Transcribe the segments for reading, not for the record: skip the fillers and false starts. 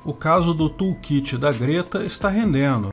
O caso do toolkit da Greta está rendendo.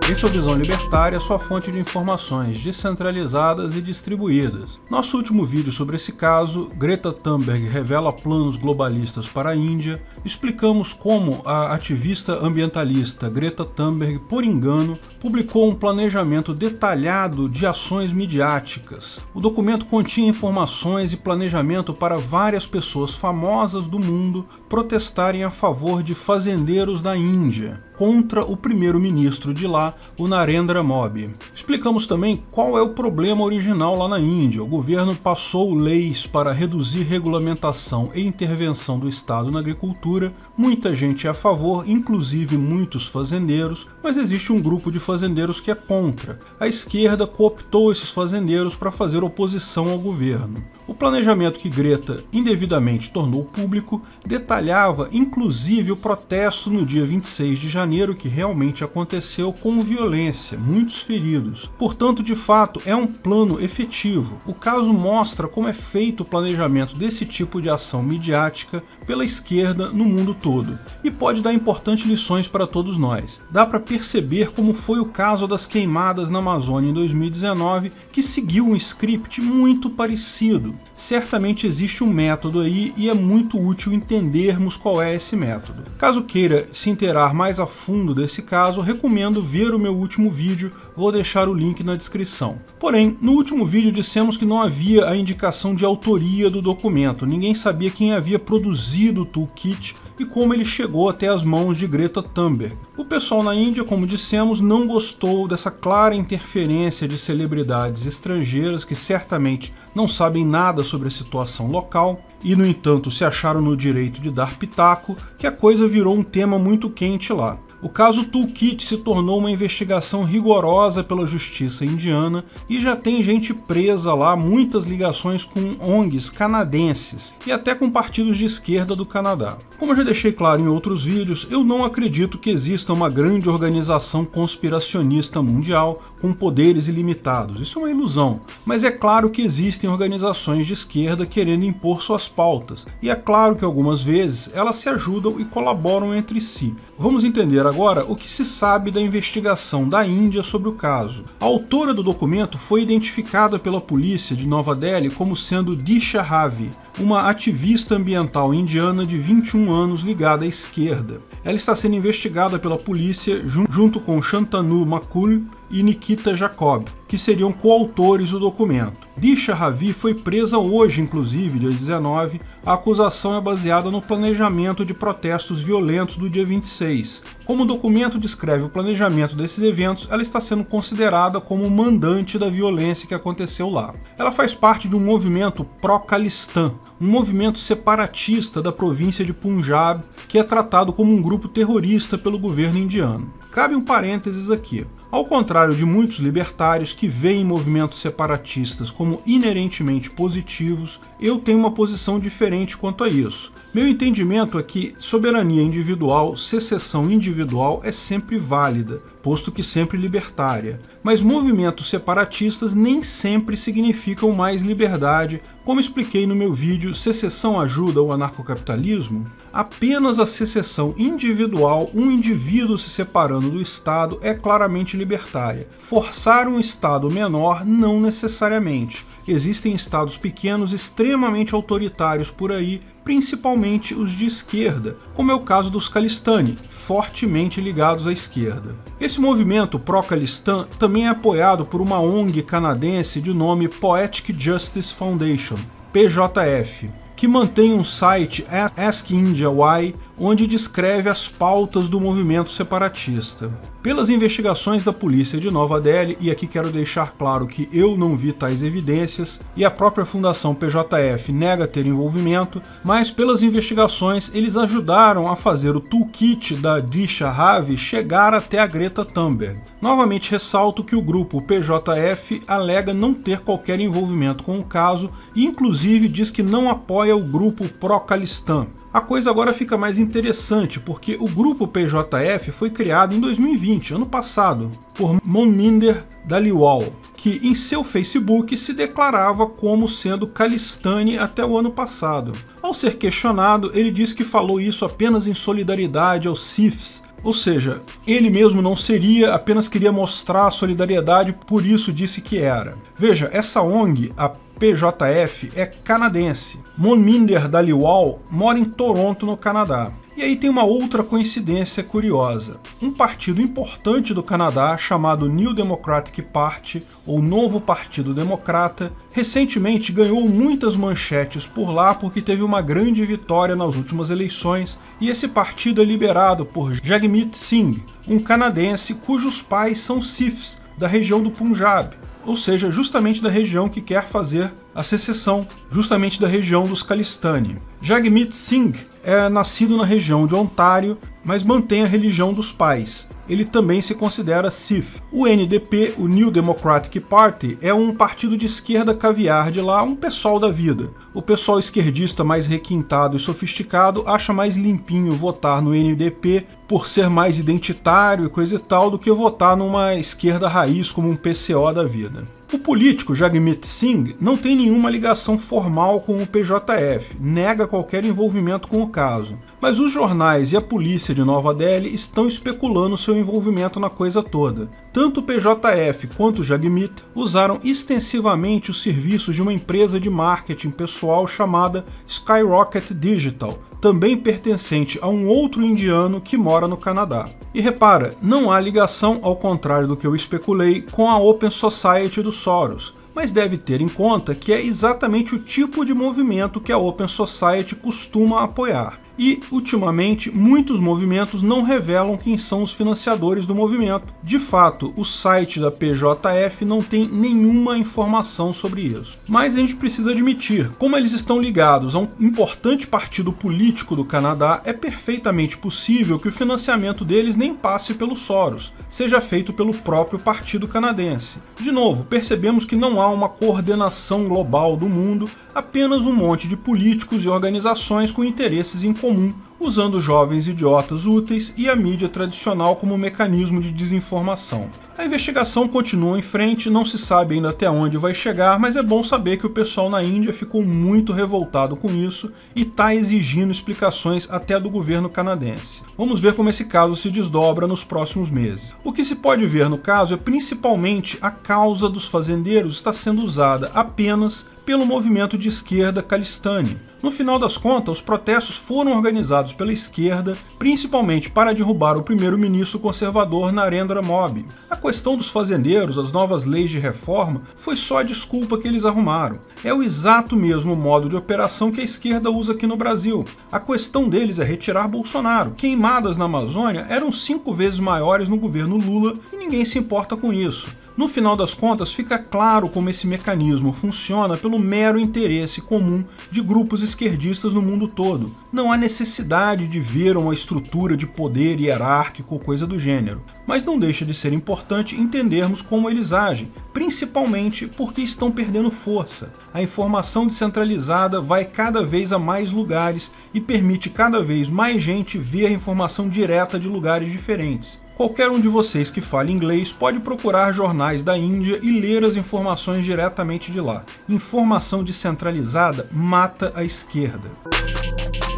Esse é o Visão Libertária, sua fonte de informações descentralizadas e distribuídas. Nosso último vídeo sobre esse caso, Greta Thunberg revela planos globalistas para a Índia, explicamos como a ativista ambientalista Greta Thunberg, por engano, publicou um planejamento detalhado de ações midiáticas. O documento continha informações e planejamento para várias pessoas famosas do mundo protestarem a favor de fazendeiros da Índia, contra o primeiro-ministro de lá, o Narendra Modi. Explicamos também qual é o problema original lá na Índia. O governo passou leis para reduzir regulamentação e intervenção do Estado na agricultura. Muita gente é a favor, inclusive muitos fazendeiros, mas existe um grupo de fazendeiros que é contra. A esquerda cooptou esses fazendeiros para fazer oposição ao governo. O planejamento que Greta indevidamente tornou público detalhava inclusive o protesto no dia 26 de janeiro que realmente aconteceu com violência, muitos feridos. Portanto, de fato, é um plano efetivo. O caso mostra como é feito o planejamento desse tipo de ação midiática pela esquerda no mundo todo e pode dar importantes lições para todos nós. Dá para perceber como foi o caso das queimadas na Amazônia em 2019, que seguiu um script muito parecido. Certamente existe um método aí e é muito útil entendermos qual é esse método. Caso queira se inteirar mais a fundo desse caso, recomendo ver o meu último vídeo, vou deixar o link na descrição. Porém, no último vídeo dissemos que não havia a indicação de autoria do documento, ninguém sabia quem havia produzido o toolkit e como ele chegou até as mãos de Greta Thunberg. O pessoal na Índia, como dissemos, não gostou dessa clara interferência de celebridades estrangeiras que certamente não sabem nada sobre a situação local e, no entanto, se acharam no direito de dar pitaco, que a coisa virou um tema muito quente lá. O caso Toolkit se tornou uma investigação rigorosa pela justiça indiana e já tem gente presa lá, muitas ligações com ONGs canadenses e até com partidos de esquerda do Canadá. Como eu já deixei claro em outros vídeos, eu não acredito que exista uma grande organização conspiracionista mundial com poderes ilimitados. Isso é uma ilusão, mas é claro que existem organizações de esquerda querendo impor suas pautas e é claro que algumas vezes elas se ajudam e colaboram entre si. Vamos entender agora o que se sabe da investigação da Índia sobre o caso. A autora do documento foi identificada pela polícia de Nova Delhi como sendo Disha Ravi, uma ativista ambiental indiana de 21 anos ligada à esquerda. Ela está sendo investigada pela polícia junto com Shantanu Makul e Nikita Jacob, que seriam coautores do documento. Disha Ravi foi presa hoje, inclusive, dia 19. A acusação é baseada no planejamento de protestos violentos do dia 26. Como o documento descreve o planejamento desses eventos, ela está sendo considerada como mandante da violência que aconteceu lá. Ela faz parte de um movimento pró-Khalistan, um movimento separatista da província de Punjab, que é tratado como um grupo terrorista pelo governo indiano. Cabe um parênteses aqui. Ao contrário de muitos libertários que veem movimentos separatistas como inerentemente positivos, eu tenho uma posição diferente quanto a isso. Meu entendimento é que soberania individual, secessão individual é sempre válida, posto que sempre libertária. Mas movimentos separatistas nem sempre significam mais liberdade, como expliquei no meu vídeo Secessão ajuda o anarcocapitalismo? Apenas a secessão individual, um indivíduo se separando do Estado, é claramente libertária. Forçar um Estado menor, não necessariamente. Existem Estados pequenos extremamente autoritários por aí, principalmente os de esquerda, como é o caso dos Khalistani, fortemente ligados à esquerda. Esse movimento pró-Khalistan também é apoiado por uma ONG canadense de nome Poetic Justice Foundation, PJF, que mantém um site Ask India Why, onde descreve as pautas do movimento separatista. Pelas investigações da polícia de Nova Delhi, e aqui quero deixar claro que eu não vi tais evidências, e a própria fundação PJF nega ter envolvimento, mas pelas investigações eles ajudaram a fazer o toolkit da Disha Ravi chegar até a Greta Thunberg. Novamente ressalto que o grupo PJF alega não ter qualquer envolvimento com o caso e inclusive diz que não apoia o grupo pró-Khalistan. A coisa agora fica mais interessante porque o grupo PJF foi criado em 2020, ano passado, por Monminder Dhaliwal, que em seu Facebook se declarava como sendo Khalistani até o ano passado. Ao ser questionado, ele disse que falou isso apenas em solidariedade aos Sikhs, ou seja, ele mesmo não seria, apenas queria mostrar a solidariedade, por isso disse que era. Veja, essa ONG, a PJF, é canadense. Monminder Dhaliwal mora em Toronto, no Canadá. E aí tem uma outra coincidência curiosa. Um partido importante do Canadá, chamado New Democratic Party, ou Novo Partido Democrata, recentemente ganhou muitas manchetes por lá porque teve uma grande vitória nas últimas eleições, e esse partido é liderado por Jagmeet Singh, um canadense cujos pais são Sikhs, da região do Punjab, ou seja, justamente da região que quer fazer a secessão, justamente da região dos Khalistani. Jagmeet Singh é nascido na região de Ontário, mas mantém a religião dos pais. Ele também se considera Sikh. O NDP, o New Democratic Party, é um partido de esquerda caviar de lá, um pessoal da vida. O pessoal esquerdista mais requintado e sofisticado acha mais limpinho votar no NDP por ser mais identitário e coisa e tal, do que votar numa esquerda raiz como um PCO da vida. O político Jagmeet Singh não tem nenhuma ligação formal com o PJF, nega qualquer envolvimento com o caso. Mas os jornais e a polícia de Nova Delhi estão especulando seu envolvimento na coisa toda. Tanto o PJF quanto o Jagmeet usaram extensivamente os serviços de uma empresa de marketing pessoal chamada Skyrocket Digital, também pertencente a um outro indiano que mora no Canadá. E repara, não há ligação, ao contrário do que eu especulei, com a Open Society do Soros, mas deve ter em conta que é exatamente o tipo de movimento que a Open Society costuma apoiar. E, ultimamente, muitos movimentos não revelam quem são os financiadores do movimento. De fato, o site da PJF não tem nenhuma informação sobre isso. Mas a gente precisa admitir, como eles estão ligados a um importante partido político do Canadá, é perfeitamente possível que o financiamento deles nem passe pelo Soros, seja feito pelo próprio partido canadense. De novo, percebemos que não há uma coordenação global do mundo, apenas um monte de políticos e organizações com interesses em comum, usando jovens idiotas úteis e a mídia tradicional como mecanismo de desinformação. A investigação continua em frente, não se sabe ainda até onde vai chegar, mas é bom saber que o pessoal na Índia ficou muito revoltado com isso e está exigindo explicações até do governo canadense. Vamos ver como esse caso se desdobra nos próximos meses. O que se pode ver no caso é principalmente a causa dos fazendeiros está sendo usada apenas pelo movimento de esquerda Khalistani. No final das contas, os protestos foram organizados pela esquerda, principalmente para derrubar o primeiro-ministro conservador Narendra Modi. A questão dos fazendeiros, as novas leis de reforma, foi só a desculpa que eles arrumaram. É o exato mesmo modo de operação que a esquerda usa aqui no Brasil. A questão deles é retirar Bolsonaro. Queimadas na Amazônia eram 5 vezes maiores no governo Lula e ninguém se importa com isso. No final das contas, fica claro como esse mecanismo funciona pelo mero interesse comum de grupos esquerdistas no mundo todo. Não há necessidade de ver uma estrutura de poder hierárquico ou coisa do gênero, mas não deixa de ser importante entendermos como eles agem, principalmente porque estão perdendo força. A informação descentralizada vai cada vez a mais lugares e permite cada vez mais gente ver a informação direta de lugares diferentes. Qualquer um de vocês que fale inglês pode procurar jornais da Índia e ler as informações diretamente de lá. Informação descentralizada mata a esquerda.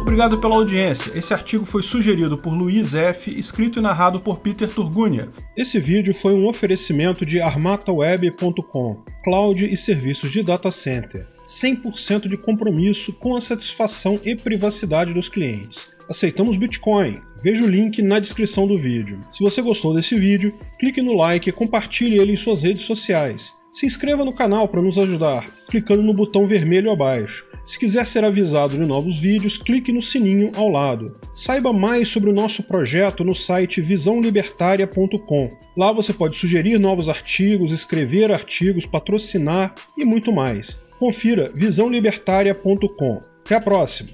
Obrigado pela audiência. Esse artigo foi sugerido por Luiz F., escrito e narrado por Peter Turguniev. Esse vídeo foi um oferecimento de armataweb.com, cloud e serviços de data center. 100% de compromisso com a satisfação e privacidade dos clientes. Aceitamos Bitcoin. Veja o link na descrição do vídeo. Se você gostou desse vídeo, clique no like e compartilhe ele em suas redes sociais. Se inscreva no canal para nos ajudar, clicando no botão vermelho abaixo. Se quiser ser avisado de novos vídeos, clique no sininho ao lado. Saiba mais sobre o nosso projeto no site visãolibertaria.com. Lá você pode sugerir novos artigos, escrever artigos, patrocinar e muito mais. Confira visãolibertaria.com. Até a próxima!